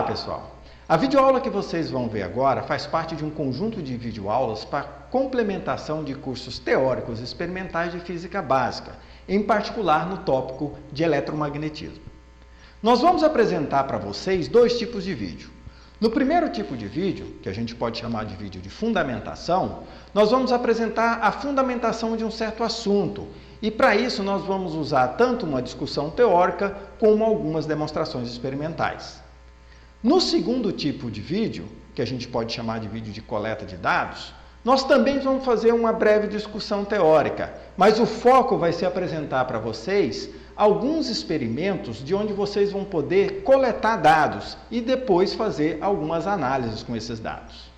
Olá, pessoal! A videoaula que vocês vão ver agora faz parte de um conjunto de videoaulas para complementação de cursos teóricos e experimentais de física básica, em particular no tópico de eletromagnetismo. Nós vamos apresentar para vocês dois tipos de vídeo. No primeiro tipo de vídeo, que a gente pode chamar de vídeo de fundamentação, nós vamos apresentar a fundamentação de um certo assunto. E para isso nós vamos usar tanto uma discussão teórica como algumas demonstrações experimentais. No segundo tipo de vídeo, que a gente pode chamar de vídeo de coleta de dados, nós também vamos fazer uma breve discussão teórica, mas o foco vai ser apresentar para vocês alguns experimentos de onde vocês vão poder coletar dados e depois fazer algumas análises com esses dados.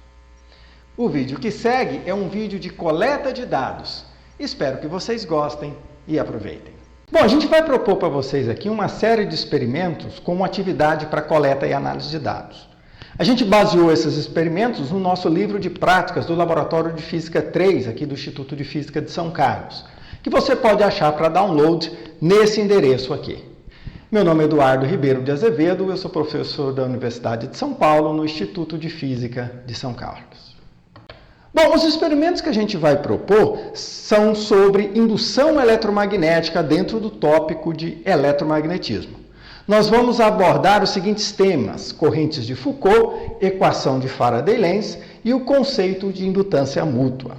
O vídeo que segue é um vídeo de coleta de dados. Espero que vocês gostem e aproveitem. Bom, a gente vai propor para vocês aqui uma série de experimentos com uma atividade para coleta e análise de dados. A gente baseou esses experimentos no nosso livro de práticas do Laboratório de Física 3, aqui do Instituto de Física de São Carlos, que você pode achar para download nesse endereço aqui. Meu nome é Eduardo Ribeiro de Azevedo, eu sou professor da Universidade de São Paulo, no Instituto de Física de São Carlos. Bom, os experimentos que a gente vai propor são sobre indução eletromagnética dentro do tópico de eletromagnetismo. Nós vamos abordar os seguintes temas: correntes de Foucault, equação de Faraday-Lenz e o conceito de indutância mútua.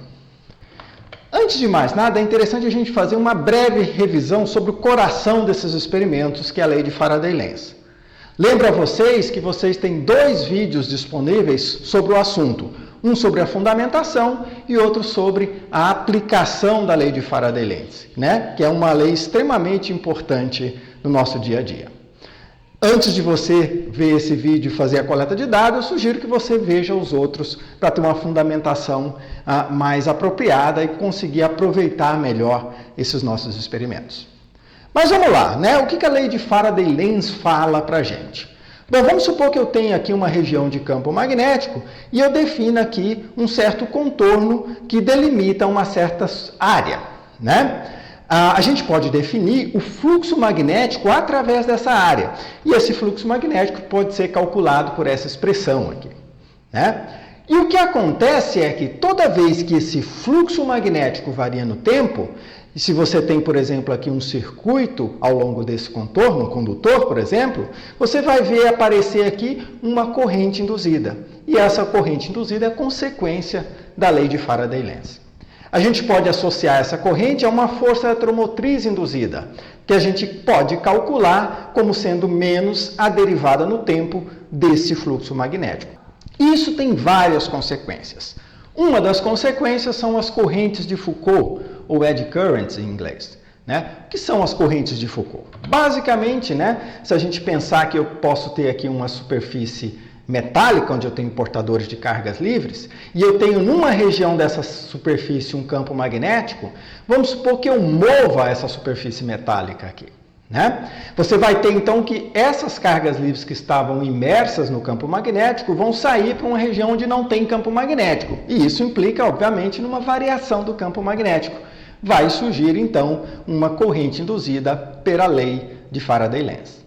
Antes de mais nada, é interessante a gente fazer uma breve revisão sobre o coração desses experimentos, que é a lei de Faraday-Lenz. Lembro a vocês que vocês têm dois vídeos disponíveis sobre o assunto. Um sobre a fundamentação e outro sobre a aplicação da lei de Faraday-Lenz, né? Que é uma lei extremamente importante no nosso dia a dia. Antes de você ver esse vídeo e fazer a coleta de dados, eu sugiro que você veja os outros para ter uma fundamentação mais apropriada e conseguir aproveitar melhor esses nossos experimentos. Mas vamos lá, né? O que a lei de Faraday-Lenz fala para a gente? Bom, vamos supor que eu tenho aqui uma região de campo magnético e eu defino aqui um certo contorno que delimita uma certa área, né? A gente pode definir o fluxo magnético através dessa área. E esse fluxo magnético pode ser calculado por essa expressão aqui, né? E o que acontece é que toda vez que esse fluxo magnético varia no tempo, e se você tem, por exemplo, aqui um circuito ao longo desse contorno, um condutor, por exemplo, você vai ver aparecer aqui uma corrente induzida. E essa corrente induzida é consequência da lei de Faraday-Lenz. A gente pode associar essa corrente a uma força eletromotriz induzida, que a gente pode calcular como sendo menos a derivada no tempo desse fluxo magnético. Isso tem várias consequências. Uma das consequências são as correntes de Foucault, ou eddy currents em inglês. Né? O que são as correntes de Foucault? Basicamente, né, se a gente pensar que eu posso ter aqui uma superfície metálica, onde eu tenho portadores de cargas livres, e eu tenho numa região dessa superfície um campo magnético, vamos supor que eu mova essa superfície metálica aqui. Né? Você vai ter então que essas cargas livres que estavam imersas no campo magnético vão sair para uma região onde não tem campo magnético. E isso implica, obviamente, numa variação do campo magnético. Vai surgir então uma corrente induzida pela lei de Faraday-Lenz.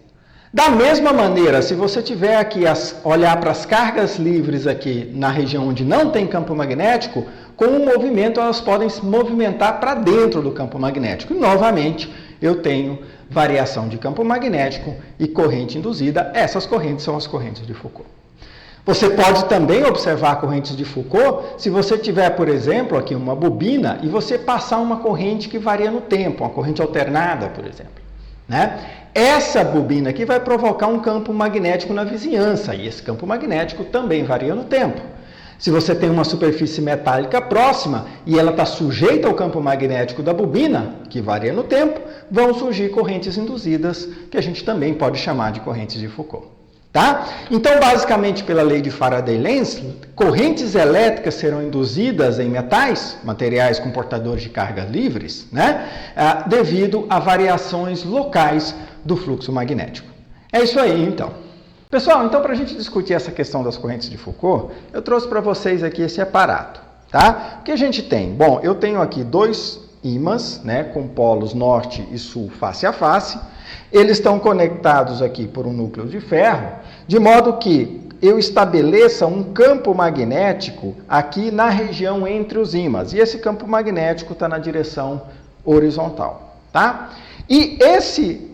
Da mesma maneira, se você tiver aqui olhar para as cargas livres aqui na região onde não tem campo magnético, com o movimento elas podem se movimentar para dentro do campo magnético. E novamente eu tenho variação de campo magnético e corrente induzida. Essas correntes são as correntes de Foucault. Você pode também observar correntes de Foucault se você tiver, por exemplo, aqui uma bobina e você passar uma corrente que varia no tempo, uma corrente alternada, por exemplo. Né? Essa bobina aqui vai provocar um campo magnético na vizinhança e esse campo magnético também varia no tempo. Se você tem uma superfície metálica próxima e ela está sujeita ao campo magnético da bobina, que varia no tempo, vão surgir correntes induzidas, que a gente também pode chamar de correntes de Foucault. Tá? Então, basicamente, pela lei de Faraday-Lenz, correntes elétricas serão induzidas em metais, materiais com portadores de cargas livres, né? Devido a variações locais do fluxo magnético. É isso aí, então. Pessoal, então para a gente discutir essa questão das correntes de Foucault, eu trouxe para vocês aqui esse aparato, tá? O que a gente tem? Bom, eu tenho aqui dois ímãs, né, com polos norte e sul face a face. Eles estão conectados aqui por um núcleo de ferro, de modo que eu estabeleça um campo magnético aqui na região entre os ímãs. E esse campo magnético está na direção horizontal, tá? E esse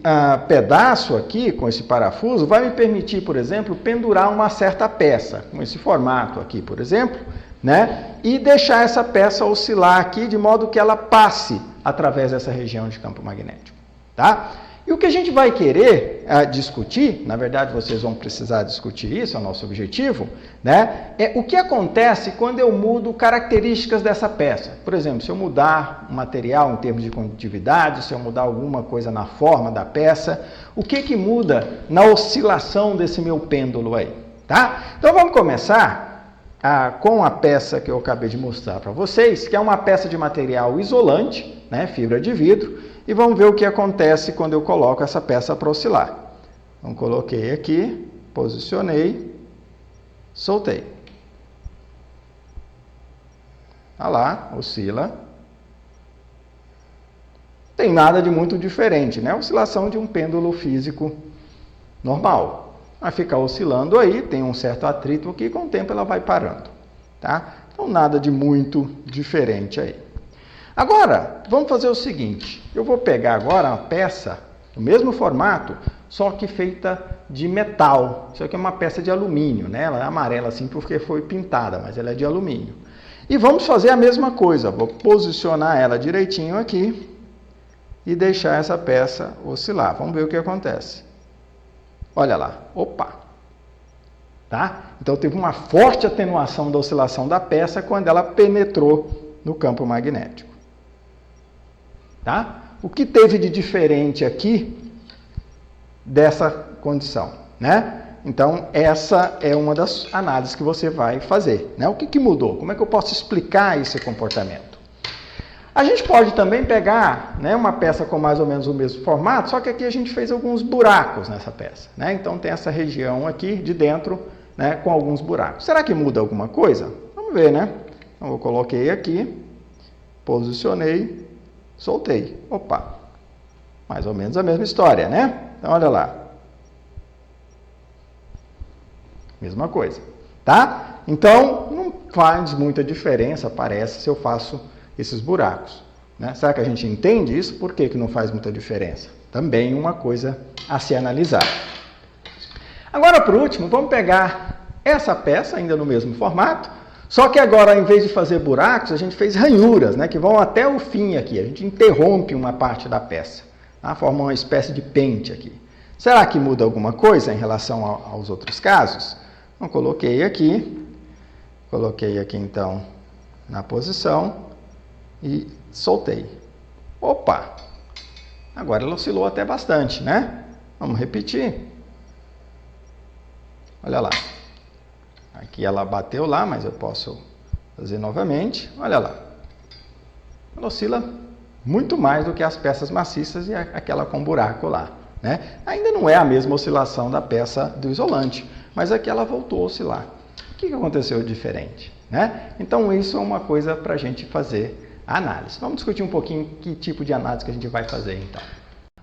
pedaço aqui, com esse parafuso, vai me permitir, por exemplo, pendurar uma certa peça, com esse formato aqui, por exemplo, né? E deixar essa peça oscilar aqui, de modo que ela passe através dessa região de campo magnético, tá? E o que a gente vai querer discutir, na verdade vocês vão precisar discutir isso, é o nosso objetivo, né? É o que acontece quando eu mudo características dessa peça. Por exemplo, se eu mudar o material em termos de condutividade, se eu mudar alguma coisa na forma da peça, o que muda na oscilação desse meu pêndulo aí, tá? Então vamos começar com a peça que eu acabei de mostrar para vocês, que é uma peça de material isolante, né? Fibra de vidro. E vamos ver o que acontece quando eu coloco essa peça para oscilar. Então, coloquei aqui, posicionei, soltei. Olha lá, oscila. Tem nada de muito diferente, né? Oscilação de um pêndulo físico normal. Vai ficar oscilando aí, tem um certo atrito aqui, com o tempo ela vai parando, tá? Então, nada de muito diferente aí. Agora, vamos fazer o seguinte, eu vou pegar agora uma peça do mesmo formato, só que feita de metal. Isso aqui é uma peça de alumínio, né? Ela é amarela assim porque foi pintada, mas ela é de alumínio. E vamos fazer a mesma coisa, vou posicionar ela direitinho aqui e deixar essa peça oscilar. Vamos ver o que acontece. Olha lá, opa! Tá? Então teve uma forte atenuação da oscilação da peça quando ela penetrou no campo magnético. Tá? O que teve de diferente aqui dessa condição, né? Então, essa é uma das análises que você vai fazer, né? O que mudou? Como é que eu posso explicar esse comportamento? A gente pode também pegar, né, uma peça com mais ou menos o mesmo formato, só que aqui a gente fez alguns buracos nessa peça, né? Então, tem essa região aqui de dentro, né, com alguns buracos. Será que muda alguma coisa? Vamos ver, né? Então, eu coloquei aqui, posicionei, soltei. Opa! Mais ou menos a mesma história, né? Então, olha lá. Mesma coisa, tá? Então, não faz muita diferença, parece, se eu faço esses buracos, né? Será que a gente entende isso? Por que não faz muita diferença? Também uma coisa a se analisar. Agora, por último, vamos pegar essa peça, ainda no mesmo formato, só que agora, ao invés de fazer buracos, a gente fez ranhuras, né, que vão até o fim aqui. A gente interrompe uma parte da peça, tá? Forma uma espécie de pente aqui. Será que muda alguma coisa em relação aos outros casos? Então, coloquei aqui então na posição e soltei. Opa! Agora ela oscilou até bastante, né? Vamos repetir. Olha lá. Aqui ela bateu lá, mas eu posso fazer novamente. Olha lá. Ela oscila muito mais do que as peças maciças e aquela com buraco lá, né? Ainda não é a mesma oscilação da peça do isolante, mas aqui ela voltou a oscilar. O que aconteceu de diferente, né? Então isso é uma coisa para a gente fazer a análise. Vamos discutir um pouquinho que tipo de análise que a gente vai fazer então.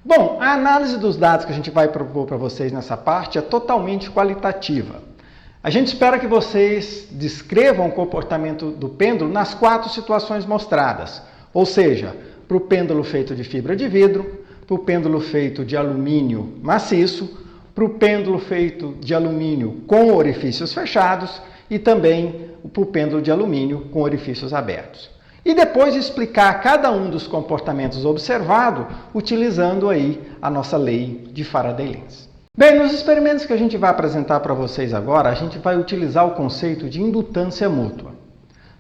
Bom, a análise dos dados que a gente vai propor para vocês nessa parte é totalmente qualitativa. A gente espera que vocês descrevam o comportamento do pêndulo nas 4 situações mostradas, ou seja, para o pêndulo feito de fibra de vidro, para o pêndulo feito de alumínio maciço, para o pêndulo feito de alumínio com orifícios fechados e também para o pêndulo de alumínio com orifícios abertos. E depois explicar cada um dos comportamentos observados utilizando aí a nossa lei de Faraday-Lenz. Bem, nos experimentos que a gente vai apresentar para vocês agora, a gente vai utilizar o conceito de indutância mútua.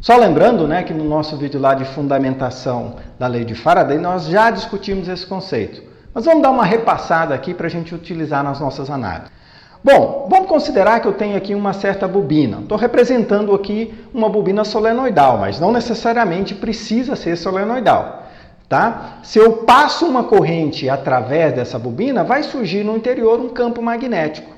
Só lembrando, né, que no nosso vídeo lá de fundamentação da lei de Faraday, nós já discutimos esse conceito. Mas vamos dar uma repassada aqui para a gente utilizar nas nossas análises. Bom, vamos considerar que eu tenho aqui uma certa bobina. Estou representando aqui uma bobina solenoidal, mas não necessariamente precisa ser solenoidal. Tá? Se eu passo uma corrente através dessa bobina, vai surgir no interior um campo magnético,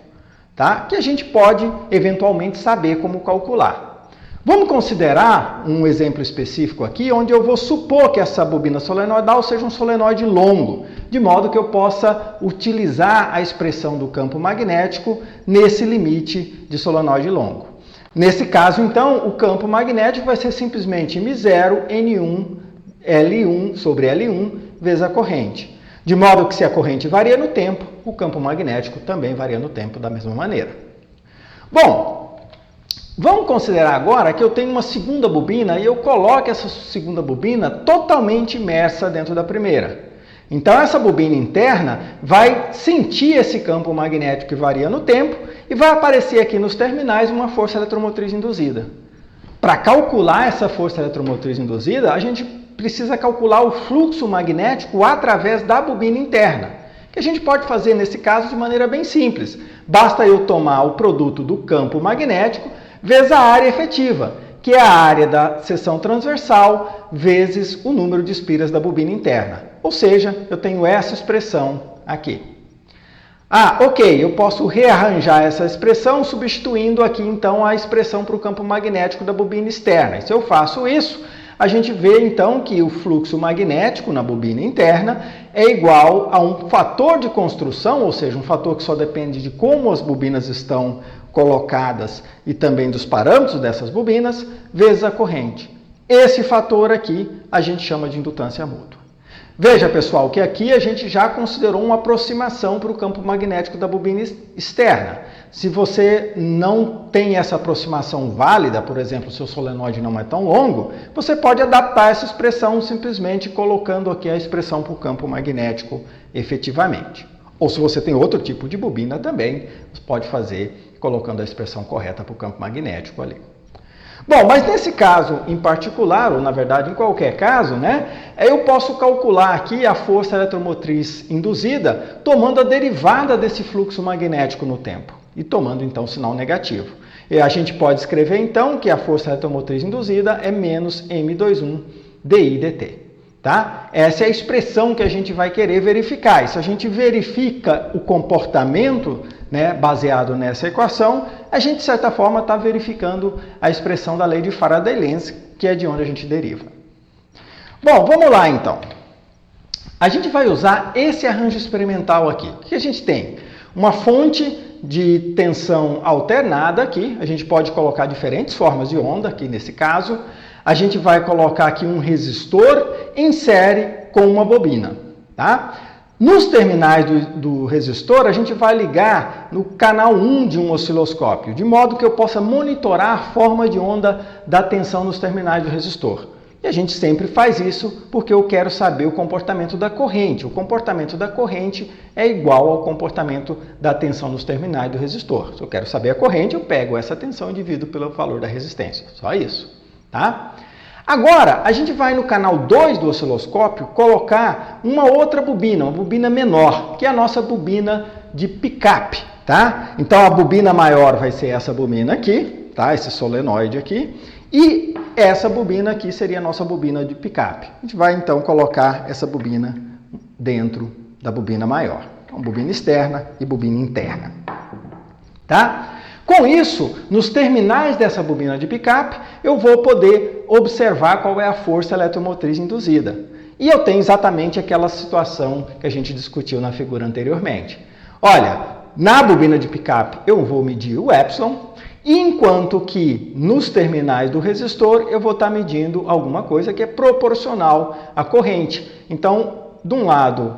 tá? Que a gente pode eventualmente saber como calcular. Vamos considerar um exemplo específico aqui, onde eu vou supor que essa bobina solenoidal seja um solenoide longo, de modo que eu possa utilizar a expressão do campo magnético nesse limite de solenoide longo. Nesse caso, então, o campo magnético vai ser simplesmente M0 N1 L1 sobre L1 vezes a corrente. De modo que se a corrente varia no tempo, o campo magnético também varia no tempo da mesma maneira. Bom, vamos considerar agora que eu tenho uma segunda bobina e eu coloco essa segunda bobina totalmente imersa dentro da primeira. Então, essa bobina interna vai sentir esse campo magnético que varia no tempo e vai aparecer aqui nos terminais uma força eletromotriz induzida. Para calcular essa força eletromotriz induzida, a gente precisa calcular o fluxo magnético através da bobina interna, que a gente pode fazer nesse caso de maneira bem simples. Basta eu tomar o produto do campo magnético vezes a área efetiva, que é a área da seção transversal vezes o número de espiras da bobina interna. Ou seja, eu tenho essa expressão aqui. Ok, eu posso rearranjar essa expressão substituindo aqui então a expressão para o campo magnético da bobina externa. E se eu faço isso, a gente vê então que o fluxo magnético na bobina interna é igual a um fator de construção, ou seja, um fator que só depende de como as bobinas estão colocadas e também dos parâmetros dessas bobinas, vezes a corrente. Esse fator aqui a gente chama de indutância mútua. Veja, pessoal, que aqui a gente já considerou uma aproximação para o campo magnético da bobina externa. Se você não tem essa aproximação válida, por exemplo, o seu solenoide não é tão longo, você pode adaptar essa expressão simplesmente colocando aqui a expressão para o campo magnético efetivamente. Ou se você tem outro tipo de bobina também, você pode fazer colocando a expressão correta para o campo magnético ali. Bom, mas nesse caso em particular, ou na verdade em qualquer caso, eu posso calcular aqui a força eletromotriz induzida tomando a derivada desse fluxo magnético no tempo e tomando então o sinal negativo. E a gente pode escrever então que a força eletromotriz induzida é menos M21 DI dt. Tá? Essa é a expressão que a gente vai querer verificar. E se a gente verifica o comportamento baseado nessa equação, a gente de certa forma está verificando a expressão da lei de Faraday-Lenz, que é de onde a gente deriva. Bom, vamos lá então. A gente vai usar esse arranjo experimental aqui. O que a gente tem? Uma fonte de tensão alternada aqui. A gente pode colocar diferentes formas de onda aqui nesse caso. A gente vai colocar aqui um resistor em série com uma bobina. Tá? Nos terminais do resistor, a gente vai ligar no canal 1 de um osciloscópio, de modo que eu possa monitorar a forma de onda da tensão nos terminais do resistor. E a gente sempre faz isso porque eu quero saber o comportamento da corrente. O comportamento da corrente é igual ao comportamento da tensão nos terminais do resistor. Se eu quero saber a corrente, eu pego essa tensão e divido pelo valor da resistência. Só isso. Tá? Agora, a gente vai no canal 2 do osciloscópio colocar uma outra bobina, uma bobina menor, que é a nossa bobina de picape. Tá? Então, a bobina maior vai ser essa bobina aqui, tá? Esse solenoide aqui. E essa bobina aqui seria a nossa bobina de picape. A gente vai, então, colocar essa bobina dentro da bobina maior. Então, bobina externa e bobina interna. Tá? Com isso, nos terminais dessa bobina de picape, eu vou poder observar qual é a força eletromotriz induzida. E eu tenho exatamente aquela situação que a gente discutiu na figura anteriormente. Olha, na bobina de picape eu vou medir o epsilon, enquanto que nos terminais do resistor eu vou estar medindo alguma coisa que é proporcional à corrente. Então, de um lado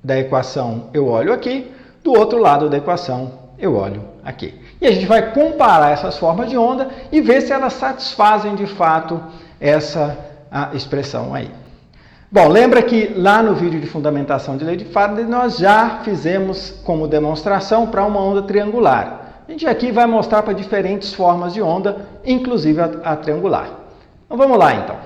da equação eu olho aqui, do outro lado da equação eu olho aqui. E a gente vai comparar essas formas de onda e ver se elas satisfazem de fato essa expressão aí. Bom, lembra que lá no vídeo de fundamentação de lei de Faraday nós já fizemos como demonstração para uma onda triangular. A gente aqui vai mostrar para diferentes formas de onda, inclusive a triangular. Então vamos lá então.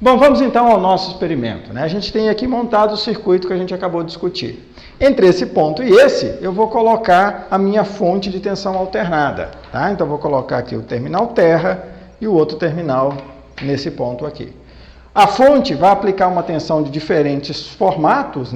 Bom, vamos então ao nosso experimento. A gente tem aqui montado o circuito que a gente acabou de discutir. Entre esse ponto e esse, eu vou colocar a minha fonte de tensão alternada. Tá? Então, eu vou colocar aqui o terminal terra e o outro terminal nesse ponto aqui. A fonte vai aplicar uma tensão de diferentes formatos,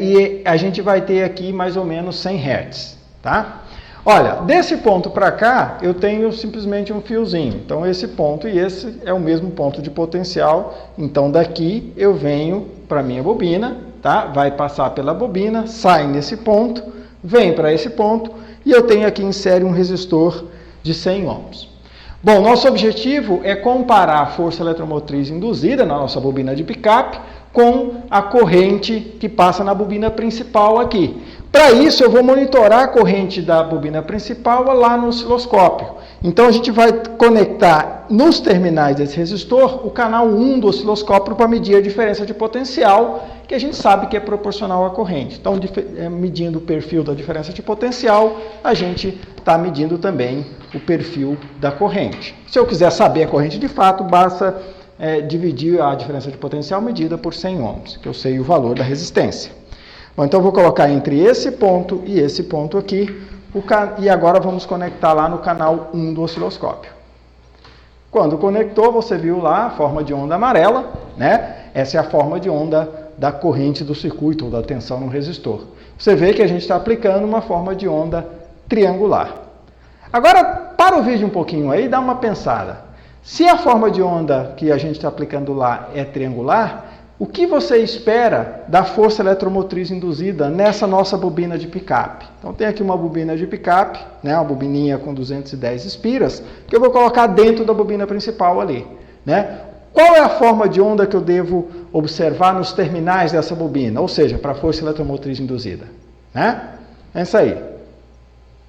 e a gente vai ter aqui mais ou menos 100 Hz. Tá? Olha, desse ponto para cá, eu tenho simplesmente um fiozinho. Então, esse ponto e esse é o mesmo ponto de potencial. Então, daqui eu venho para a minha bobina, tá? Vai passar pela bobina, sai nesse ponto, vem para esse ponto e eu tenho aqui em série um resistor de 100 ohms. Bom, nosso objetivo é comparar a força eletromotriz induzida na nossa bobina de picape com a corrente que passa na bobina principal aqui. Para isso, eu vou monitorar a corrente da bobina principal lá no osciloscópio. Então, a gente vai conectar nos terminais desse resistor o canal 1 do osciloscópio para medir a diferença de potencial, que a gente sabe que é proporcional à corrente. Então, medindo o perfil da diferença de potencial, a gente está medindo também o perfil da corrente. Se eu quiser saber a corrente de fato, basta dividir a diferença de potencial medida por 100 ohms, que eu sei o valor da resistência. Bom, então eu vou colocar entre esse ponto e esse ponto aqui, e agora vamos conectar lá no canal 1 do osciloscópio. Quando conectou, você viu lá a forma de onda amarela, né? Essa é a forma de onda da corrente do circuito, ou da tensão no resistor. Você vê que a gente está aplicando uma forma de onda triangular. Agora, para o vídeo um pouquinho aí, dá uma pensada. Se a forma de onda que a gente está aplicando lá é triangular, o que você espera da força eletromotriz induzida nessa nossa bobina de picape? Então, tem aqui uma bobina de picape, né, uma bobininha com 210 espiras, que eu vou colocar dentro da bobina principal ali, né? Qual é a forma de onda que eu devo observar nos terminais dessa bobina? Ou seja, para a força eletromotriz induzida, né? É isso aí.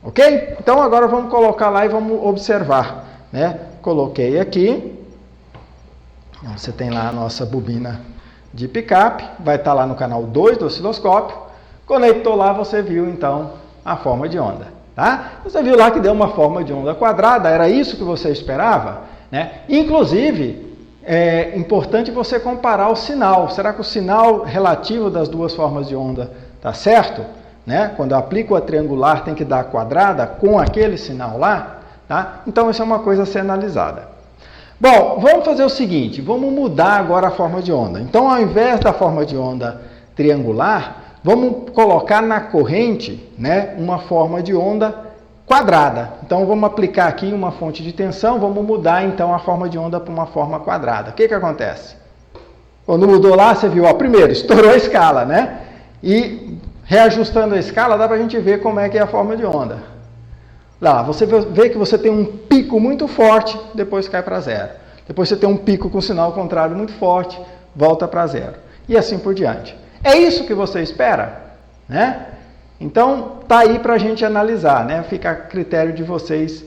Ok? Então, agora vamos colocar lá e vamos observar, né? Coloquei aqui. Você tem lá a nossa bobina de picape, vai estar lá no canal 2 do osciloscópio. Conectou lá, você viu então a forma de onda, tá? Você viu lá que deu uma forma de onda quadrada, era isso que você esperava, né? Inclusive, é importante você comparar o sinal. Será que o sinal relativo das duas formas de onda está certo? Né? Quando eu aplico a triangular, tem que dar a quadrada com aquele sinal lá, tá? Então, isso é uma coisa a ser analisada. Bom, vamos fazer o seguinte, vamos mudar agora a forma de onda. Então, ao invés da forma de onda triangular, vamos colocar na corrente, né, uma forma de onda quadrada. Então, vamos aplicar aqui uma fonte de tensão, vamos mudar então a forma de onda para uma forma quadrada. O que acontece? Quando mudou lá, você viu, ó, primeiro, estourou a escala, né? E reajustando a escala, dá para a gente ver como é que é a forma de onda. Lá, você vê que você tem um pico muito forte, depois cai para zero. Depois você tem um pico com sinal contrário muito forte, volta para zero. E assim por diante. É isso que você espera, né? Então, tá aí para a gente analisar, né? Fica a critério de vocês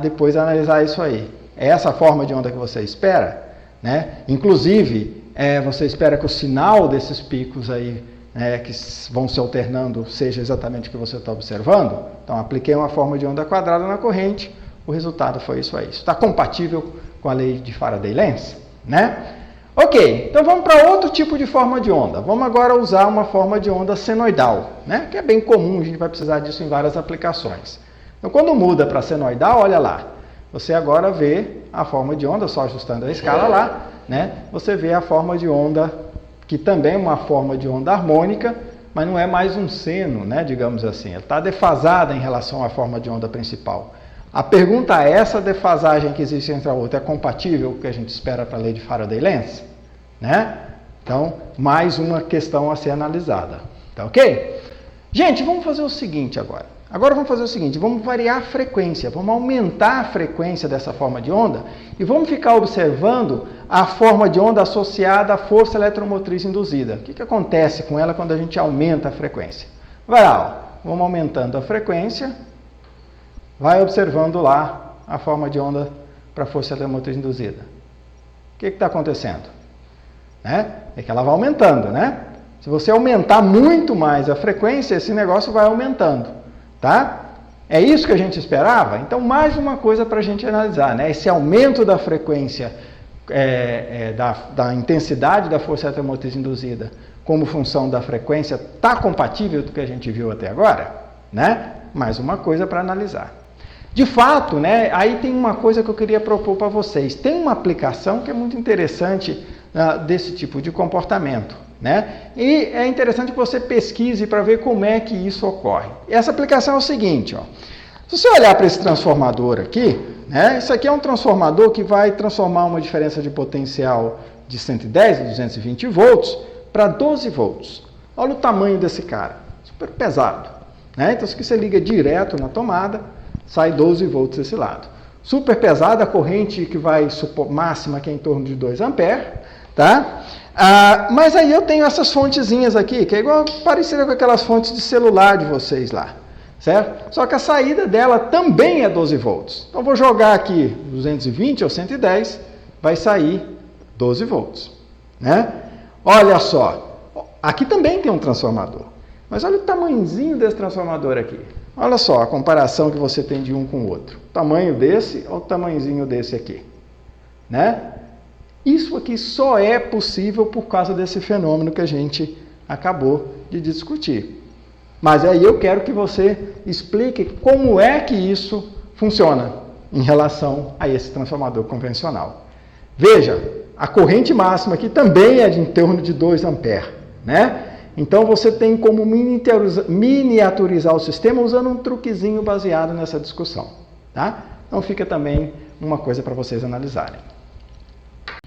depois analisar isso aí. É essa forma de onda que você espera, né? Inclusive, você espera que o sinal desses picos aí, que vão se alternando, seja exatamente o que você está observando. Então, apliquei uma forma de onda quadrada na corrente, o resultado foi isso aí. Isso está compatível com a lei de Faraday-Lenz, né? Ok, então vamos para outro tipo de forma de onda. Vamos agora usar uma forma de onda senoidal, né? Que é bem comum, a gente vai precisar disso em várias aplicações. Então, quando muda para senoidal, olha lá, você agora vê a forma de onda, só ajustando a escala lá, né? Você vê a forma de onda, que também é uma forma de onda harmônica, mas não é mais um seno, né, digamos assim. Ela está defasada em relação à forma de onda principal. A pergunta é, essa defasagem que existe entre a outra é compatível com o que a gente espera para a lei de Faraday-Lenz? Né? Então, mais uma questão a ser analisada. Tá ok? Gente, vamos fazer o seguinte agora. Agora vamos fazer o seguinte, vamos variar a frequência, vamos aumentar a frequência dessa forma de onda e vamos ficar observando a forma de onda associada à força eletromotriz induzida. O que acontece com ela quando a gente aumenta a frequência? Vai lá, ó, vamos aumentando a frequência, vai observando lá a forma de onda para a força eletromotriz induzida. O que está acontecendo? Né? É que ela vai aumentando, né? Se você aumentar muito mais a frequência, esse negócio vai aumentando. Tá? É isso que a gente esperava? Então, mais uma coisa para a gente analisar, né? Esse aumento da frequência, da intensidade da força eletromotriz induzida como função da frequência, está compatível com o que a gente viu até agora? Né? Mais uma coisa para analisar. De fato, né, aí tem uma coisa que eu queria propor para vocês. Tem uma aplicação que é muito interessante desse tipo de comportamento. Né? E é interessante que você pesquise para ver como é que isso ocorre. Essa aplicação é o seguinte, ó. Se você olhar para esse transformador aqui, né, isso aqui é um transformador que vai transformar uma diferença de potencial de 110 a 220 volts para 12 volts. Olha o tamanho desse cara, super pesado. Né? Então, se você liga direto na tomada, sai 12 volts desse lado. Super pesado, a corrente que vai máxima que é em torno de 2 amperes. Tá? Mas aí eu tenho essas fontezinhas aqui, que é igual parecida com aquelas fontes de celular de vocês lá. Certo? Só que a saída dela também é 12 volts. Então, vou jogar aqui 220 ou 110, vai sair 12 volts. Né? Olha só, aqui também tem um transformador. Mas olha o tamanhozinho desse transformador aqui. Olha só a comparação que você tem de um com o outro. O tamanho desse ou o tamanhozinho desse aqui. Né? Isso aqui só é possível por causa desse fenômeno que a gente acabou de discutir. Mas aí eu quero que você explique como é que isso funciona em relação a esse transformador convencional. Veja, a corrente máxima aqui também é de em torno de 2 amperes, né? Então você tem como miniaturizar o sistema usando um truquezinho baseado nessa discussão, tá? Então fica também uma coisa para vocês analisarem.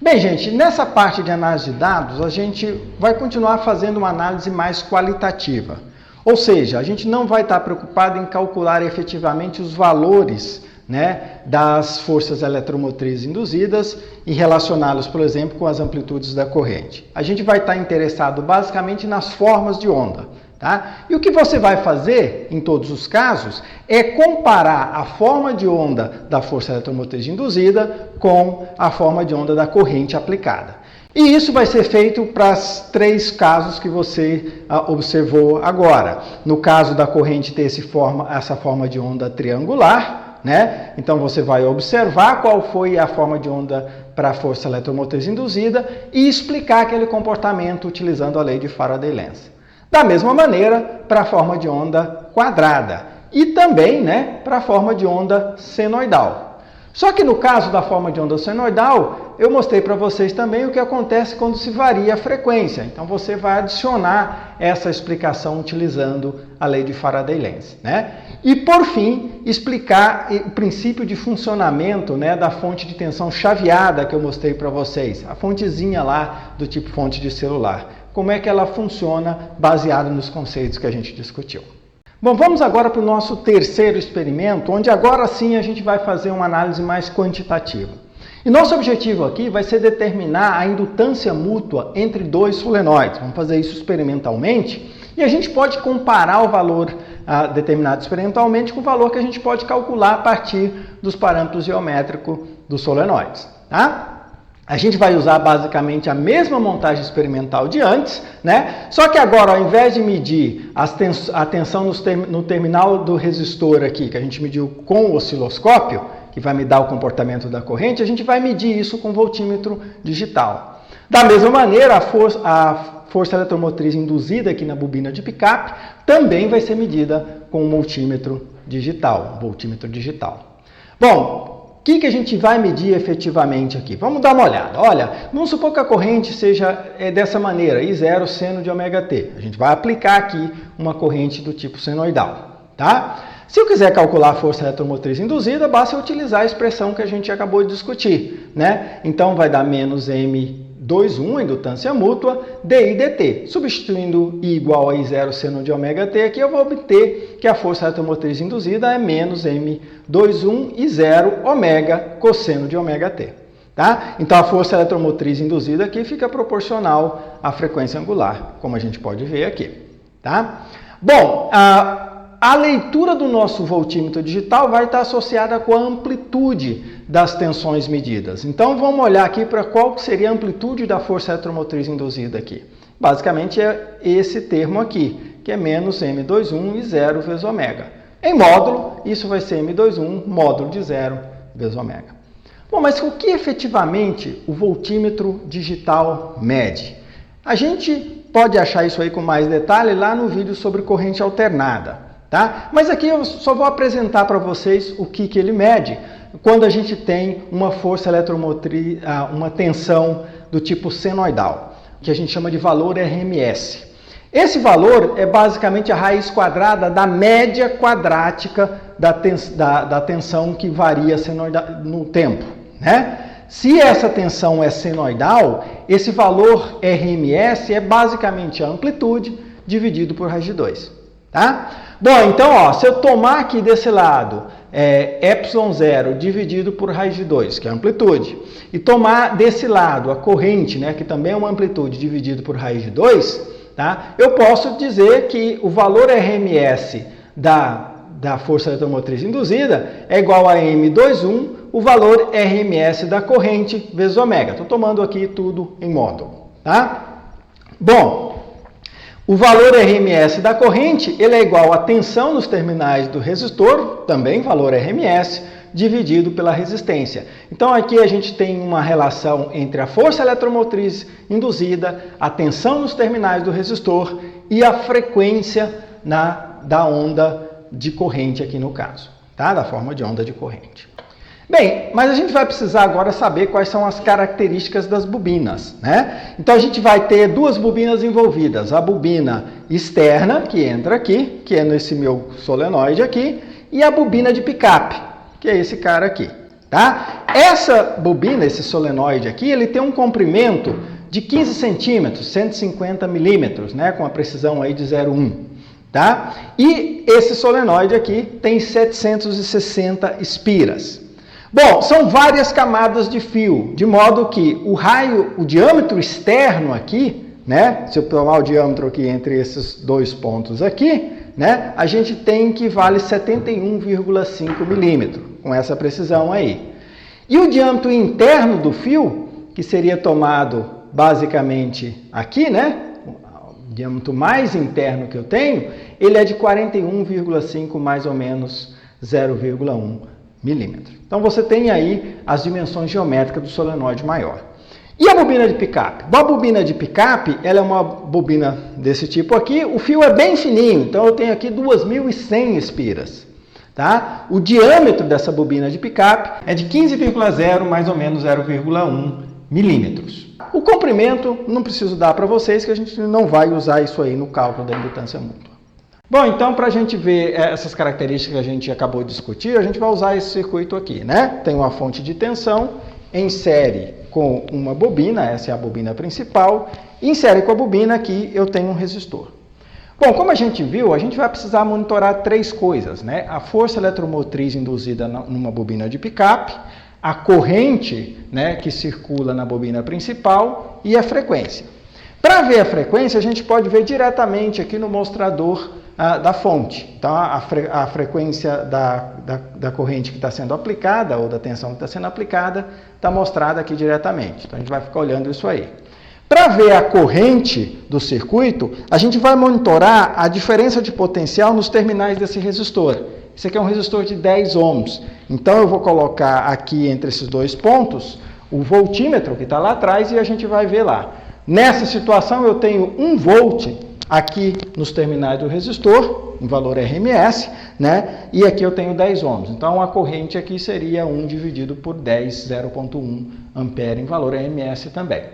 Bem, gente, nessa parte de análise de dados, a gente vai continuar fazendo uma análise mais qualitativa. Ou seja, a gente não vai estar preocupado em calcular efetivamente os valores, né, das forças eletromotrizes induzidas e relacioná-los, por exemplo, com as amplitudes da corrente. A gente vai estar interessado basicamente nas formas de onda. Tá? E o que você vai fazer, em todos os casos, é comparar a forma de onda da força eletromotriz induzida com a forma de onda da corrente aplicada. E isso vai ser feito para os 3 casos que você observou agora. No caso da corrente ter essa forma de onda triangular, né? Então você vai observar qual foi a forma de onda para a força eletromotriz induzida e explicar aquele comportamento utilizando a lei de Faraday-Lenz. Da mesma maneira, para a forma de onda quadrada e também, né, para a forma de onda senoidal. Só que no caso da forma de onda senoidal, eu mostrei para vocês também o que acontece quando se varia a frequência. Então você vai adicionar essa explicação utilizando a lei de Faraday-Lenz, né? E por fim, explicar o princípio de funcionamento, né, da fonte de tensão chaveada que eu mostrei para vocês, a fontezinha lá do tipo fonte de celular. Como é que ela funciona baseado nos conceitos que a gente discutiu. Bom, vamos agora para o nosso terceiro experimento, onde agora sim a gente vai fazer uma análise mais quantitativa. E nosso objetivo aqui vai ser determinar a indutância mútua entre 2 solenoides. Vamos fazer isso experimentalmente e a gente pode comparar o valor determinado experimentalmente com o valor que a gente pode calcular a partir dos parâmetros geométricos dos solenoides. Tá? A gente vai usar basicamente a mesma montagem experimental de antes, né? Só que agora, ao invés de medir a tensão no terminal do resistor aqui, que a gente mediu com o osciloscópio, que vai me dar o comportamento da corrente, a gente vai medir isso com voltímetro digital. Da mesma maneira, a força eletromotriz induzida aqui na bobina de picape também vai ser medida com um multímetro digital, Bom, o que a gente vai medir efetivamente aqui? Vamos dar uma olhada. Olha, vamos supor que a corrente seja dessa maneira, I0 seno de ômega-t. A gente vai aplicar aqui uma corrente do tipo senoidal. Tá? Se eu quiser calcular a força eletromotriz induzida, basta utilizar a expressão que a gente acabou de discutir. Né? Então vai dar menos M21, a indutância mútua, dI dt. Substituindo I igual a I0 seno de ômega-t, aqui eu vou obter que a força eletromotriz induzida é menos M21 I0 ômega cosseno de ômega-t. Tá? Então a força eletromotriz induzida aqui fica proporcional à frequência angular, como a gente pode ver aqui. Tá? Bom, a leitura do nosso voltímetro digital vai estar associada com a amplitude das tensões medidas. Então vamos olhar aqui para qual seria a amplitude da força eletromotriz induzida aqui. Basicamente é esse termo aqui, que é menos M21 I0 vezes ômega. Em módulo, isso vai ser M21 módulo de 0 vezes ômega. Bom, mas o que efetivamente o voltímetro digital mede? A gente pode achar isso aí com mais detalhe lá no vídeo sobre corrente alternada. Tá? Mas aqui eu só vou apresentar para vocês o que ele mede quando a gente tem uma força eletromotriz, uma tensão do tipo senoidal, que a gente chama de valor RMS. Esse valor é basicamente a raiz quadrada da média quadrática da tensão que varia no tempo, né? Se essa tensão é senoidal, esse valor RMS é basicamente a amplitude dividido por raiz de 2, tá? Bom, então, ó, se eu tomar aqui desse lado ε0 dividido por raiz de 2, que é a amplitude, e tomar desse lado a corrente, né, que também é uma amplitude dividido por raiz de 2, tá? Eu posso dizer que o valor RMS da força eletromotriz induzida é igual a M21, o valor RMS da corrente vezes ômega. Estou tomando aqui tudo em módulo, tá? Bom, o valor RMS da corrente ele é igual à tensão nos terminais do resistor, também valor RMS, dividido pela resistência. Então aqui a gente tem uma relação entre a força eletromotriz induzida, a tensão nos terminais do resistor e a frequência da onda de corrente aqui no caso, tá? Da forma de onda de corrente. Bem, mas a gente vai precisar agora saber quais são as características das bobinas, né? Então a gente vai ter duas bobinas envolvidas, a bobina externa, que entra aqui, que é nesse meu solenoide aqui, e a bobina de picape, que é esse cara aqui, tá? Essa bobina, esse solenoide aqui, ele tem um comprimento de 15 centímetros, 150 milímetros, né? Com a precisão aí de 0,1, tá? E esse solenoide aqui tem 760 espiras. Bom, são várias camadas de fio, de modo que o diâmetro externo aqui, né? Se eu tomar o diâmetro aqui entre esses dois pontos aqui, né? A gente tem que vale 71,5 milímetros, com essa precisão aí. E o diâmetro interno do fio, que seria tomado basicamente aqui, né? O diâmetro mais interno que eu tenho, ele é de 41,5 mais ou menos 0,1 milímetros. Então você tem aí as dimensões geométricas do solenoide maior. E a bobina de picape? A bobina de picape, ela é uma bobina desse tipo aqui, o fio é bem fininho, então eu tenho aqui 2.100 espiras, tá? O diâmetro dessa bobina de picape é de 15,0 mais ou menos 0,1 milímetros. O comprimento não preciso dar para vocês, que a gente não vai usar isso aí no cálculo da indutância mútua. Bom, então para a gente ver essas características que a gente acabou de discutir, a gente vai usar esse circuito aqui, né? Tem uma fonte de tensão em série com uma bobina, essa é a bobina principal, e em série com a bobina aqui eu tenho um resistor. Bom, como a gente viu, a gente vai precisar monitorar três coisas, né? A força eletromotriz induzida numa bobina de picape, a corrente, né, que circula na bobina principal e a frequência. Para ver a frequência, a gente pode ver diretamente aqui no mostrador da fonte. Então, a frequência da corrente que está sendo aplicada, ou da tensão que está sendo aplicada, está mostrada aqui diretamente. Então, a gente vai ficar olhando isso aí. Para ver a corrente do circuito, a gente vai monitorar a diferença de potencial nos terminais desse resistor. Esse aqui é um resistor de 10 ohms. Então, eu vou colocar aqui entre esses dois pontos o voltímetro que está lá atrás e a gente vai ver lá. Nessa situação, eu tenho 1 volt aqui nos terminais do resistor, em valor RMS, né? E aqui eu tenho 10 ohms. Então, a corrente aqui seria 1 dividido por 10, 0,1 ampere em valor RMS também.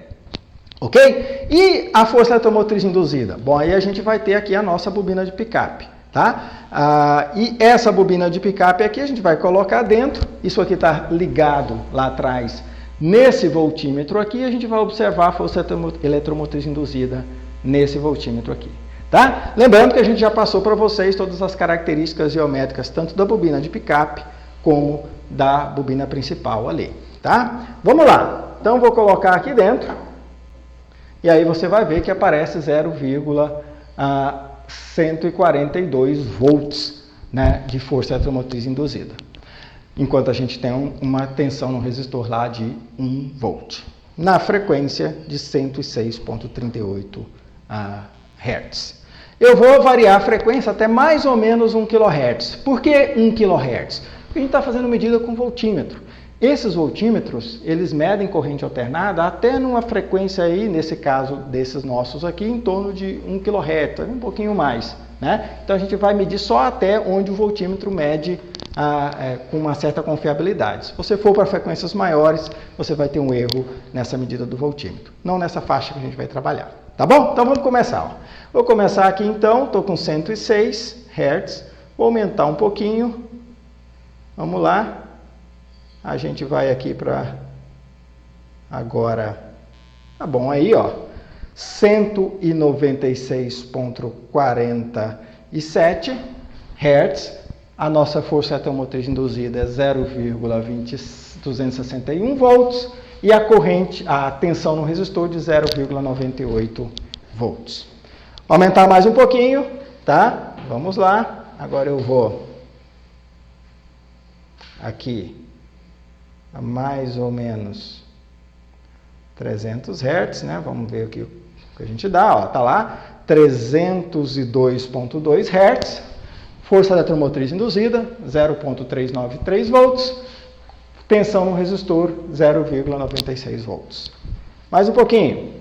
Ok? E a força eletromotriz induzida? Bom, aí a gente vai ter aqui a nossa bobina de picape, tá? E essa bobina de picape aqui a gente vai colocar dentro. Isso aqui está ligado lá atrás nesse voltímetro aqui. A gente vai observar a força eletromotriz induzida nesse voltímetro aqui, tá? Lembrando que a gente já passou para vocês todas as características geométricas, tanto da bobina de picape como da bobina principal ali, tá? Vamos lá. Então, vou colocar aqui dentro e aí você vai ver que aparece 0,142 volts, né, de força eletromotriz induzida, enquanto a gente tem uma tensão no resistor lá de 1 volt, na frequência de 106,38 Hz. Eu vou variar a frequência até mais ou menos 1 kHz. Por que 1 kHz? Porque a gente está fazendo medida com voltímetro. Esses voltímetros, eles medem corrente alternada até numa frequência aí, nesse caso desses nossos aqui, em torno de 1 kHz, um pouquinho mais, né? Então a gente vai medir só até onde o voltímetro mede com uma certa confiabilidade. Se você for para frequências maiores, você vai ter um erro nessa medida do voltímetro, não nessa faixa que a gente vai trabalhar. Tá bom? Então vamos começar. Ó. Vou começar aqui então, estou com 106 Hz, vou aumentar um pouquinho. Vamos lá. A gente vai aqui para agora. Tá bom aí, ó. 196,47 Hz. A nossa força eletromotriz induzida é 0,261 volts e a tensão no resistor de 0,98 volts. Vou aumentar mais um pouquinho, tá? Vamos lá. Agora eu vou aqui a mais ou menos 300 Hz, né? Vamos ver aqui o que a gente dá, ó, tá lá, 302,2 Hz, força eletromotriz induzida, 0,393 volts, tensão no resistor, 0,96 volts. Mais um pouquinho.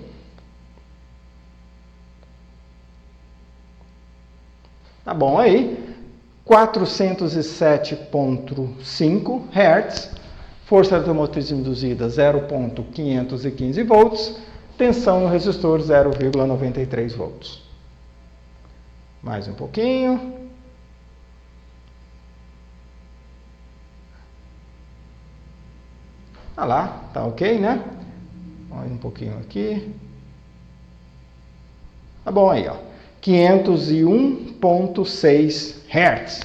Tá bom aí, 407,5 Hz, força eletromotriz induzida 0,515 volts, tensão no resistor 0,93 volts. Mais um pouquinho. Ah lá, tá ok, né? Mais um pouquinho aqui. Tá bom aí, ó. 501,6 Hz.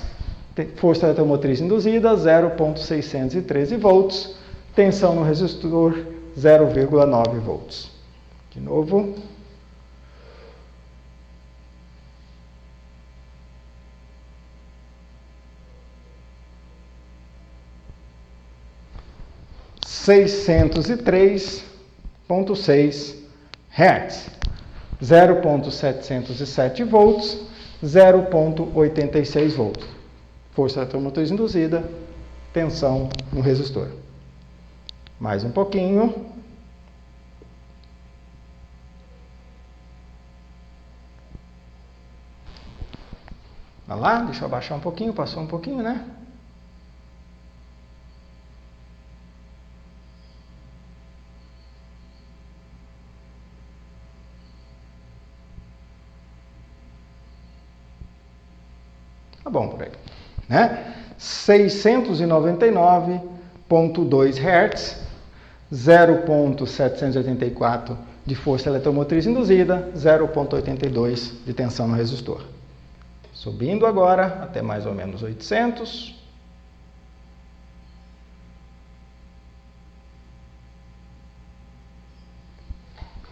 Força eletromotriz induzida, 0,613 volts. Tensão no resistor, 0,9 volts. De novo. (603,6 Hz). 0,707 volts, 0,86 volts. Força eletromotriz induzida, tensão no resistor. Mais um pouquinho. Vai lá, deixa eu abaixar um pouquinho, passou um pouquinho, né? Tá bom por aí, né? 699,2 Hz, 0,784 de força eletromotriz induzida, 0,82 de tensão no resistor. Subindo agora até mais ou menos 800.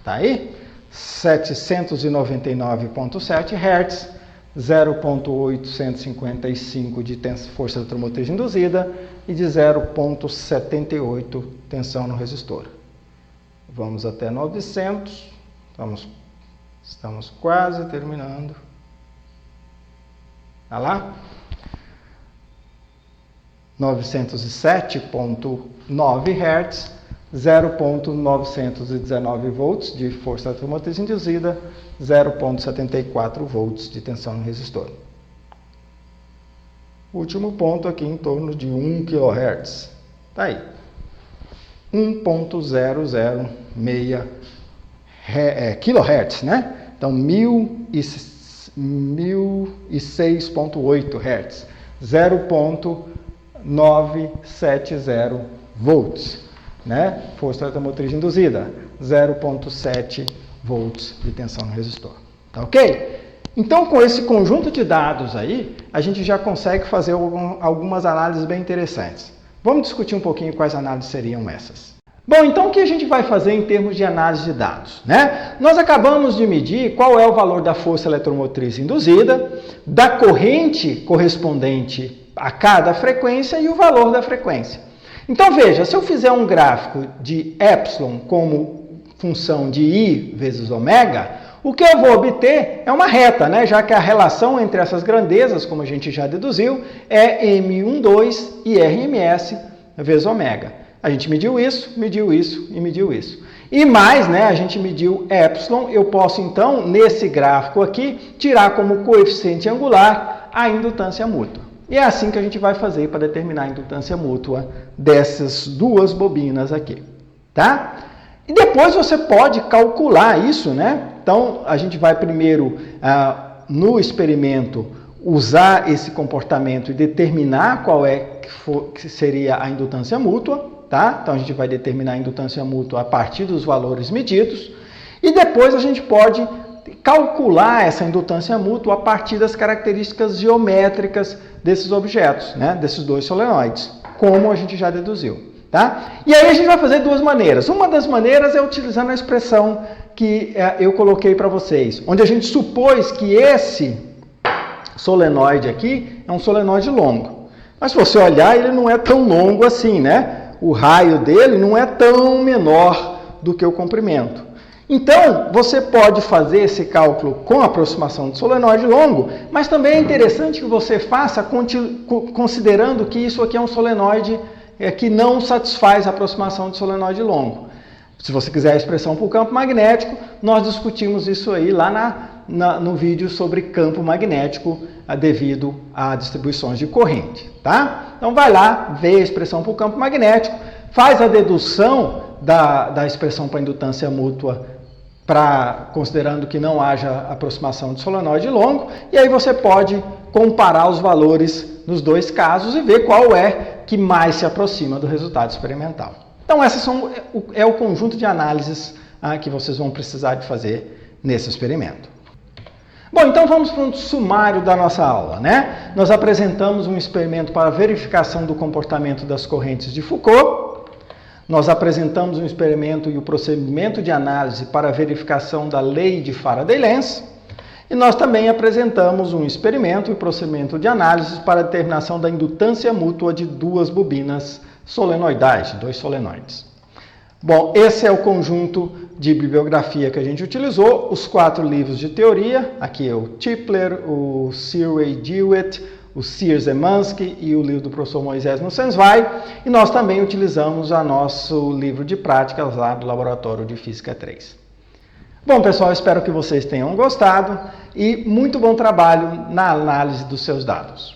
Tá aí? 799,7 Hz. 0,855 de força eletromotriz induzida e de 0,78 tensão no resistor. Vamos até 900, estamos quase terminando. Olha lá, 907,9 Hz, 0,919 volts de força eletromotriz induzida, 0,74 volts de tensão no resistor. Último ponto aqui em torno de 1 kHz. Tá aí. 1,006 kHz, né? Então 1006,8 Hz. 0,970 volts, né? Força eletromotriz induzida, 0,7 volts de tensão no resistor. Tá ok? Então, com esse conjunto de dados aí, a gente já consegue fazer algumas análises bem interessantes. Vamos discutir um pouquinho quais análises seriam essas. Bom, então o que a gente vai fazer em termos de análise de dados, né? Nós acabamos de medir qual é o valor da força eletromotriz induzida, da corrente correspondente a cada frequência e o valor da frequência. Então veja, se eu fizer um gráfico de epsilon como função de I vezes ômega, o que eu vou obter é uma reta, né? Já que a relação entre essas grandezas, como a gente já deduziu, é M12 e RMS vezes ômega. A gente mediu isso e mediu isso. E mais, né, a gente mediu epsilon, eu posso então, nesse gráfico aqui, tirar como coeficiente angular a indutância mútua. E é assim que a gente vai fazer para determinar a indutância mútua dessas duas bobinas aqui, tá? E depois você pode calcular isso, né, Então, a gente vai primeiro, no experimento, usar esse comportamento e determinar qual que seria a indutância mútua, tá? Então, a gente vai determinar a indutância mútua a partir dos valores medidos e depois a gente pode calcular essa indutância mútua a partir das características geométricas desses objetos, né? Desses dois solenoides, como a gente já deduziu. Tá? E aí a gente vai fazer duas maneiras. Uma das maneiras é utilizando a expressão que eu coloquei para vocês, onde a gente supôs que esse solenoide aqui é um solenoide longo. Mas se você olhar, ele não é tão longo assim, né? O raio dele não é tão menor do que o comprimento. Então, você pode fazer esse cálculo com aproximação de solenoide longo, mas também é interessante que você faça considerando que isso aqui é um solenoide que não satisfaz a aproximação de solenoide longo. Se você quiser a expressão para o campo magnético, nós discutimos isso aí lá no vídeo sobre campo magnético devido a distribuições de corrente. Tá? Então vai lá, vê a expressão para o campo magnético, faz a dedução da expressão para a indutância mútua, considerando que não haja aproximação de solenoide longo, e aí você pode comparar os valores nos dois casos e ver qual é que mais se aproxima do resultado experimental. Então, esses é o conjunto de análises que vocês vão precisar de fazer nesse experimento. Bom, então vamos para um sumário da nossa aula, né? Nós apresentamos um experimento para verificação do comportamento das correntes de Foucault. Nós apresentamos um experimento e o procedimento de análise para verificação da lei de Faraday-Lenz. E nós também apresentamos um experimento e procedimento de análise para a determinação da indutância mútua de duas bobinas solenoidais, de dois solenoides. Bom, esse é o conjunto de bibliografia que a gente utilizou, os 4 livros de teoria, aqui é o Tipler, o Searway-Dewitt, o Sears-Zemansky e o livro do professor Moisés Nussensweig, e nós também utilizamos o nosso livro de práticas lá do Laboratório de Física 3. Bom, pessoal, espero que vocês tenham gostado e muito bom trabalho na análise dos seus dados.